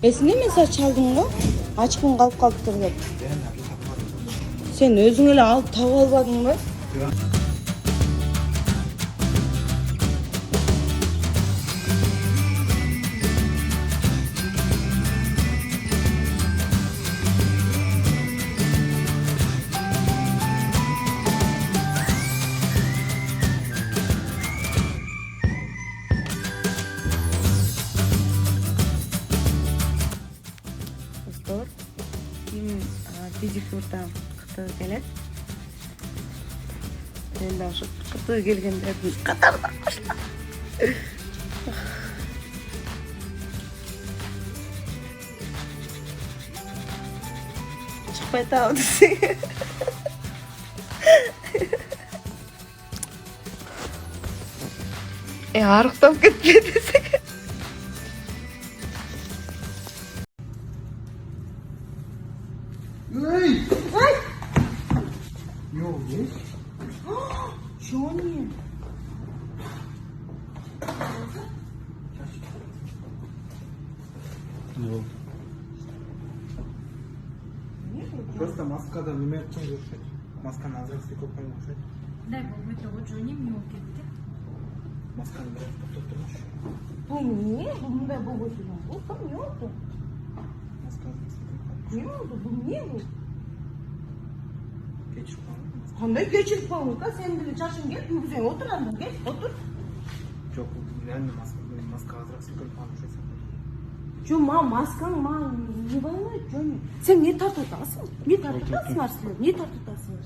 Эсине эмес ач алдым го. Ачкым калып калыптыр деп. Сен өзүң эле алып таап албадыңбы? Достор, ким педикюрдан кытыгы келет. Мен да ошо кытыгы келгендердин катарына коштум. Чыкпай атабы десең. Арыктап кетпей десең. Эй! Ай! Yok değil. Johnny. Yok. Просто маскада неме үчүн көрүшөт. Масканы азыраак сыйкап койгон окшойт. Да, бұл того Джонни мені кетті. Масканы бирок токтоп турмуш. Бул эмне? Бул мындай болбойт эле. Бул эмне болду? Масканы сыйкап койгон. Эмне болду? Бул эмне бул? Кечирип койгон. Кандай кечирип койгонка? Сен деле жашың келип, үйгүзөң отур анда. Кел, отур. Жок, бул реально маска азыраак сыйкап койгон окшойт. Жо, маскаң не болбойт, Жони. Сен не тартып атасың? Не тартып атасың арсың? Не тартып атасың?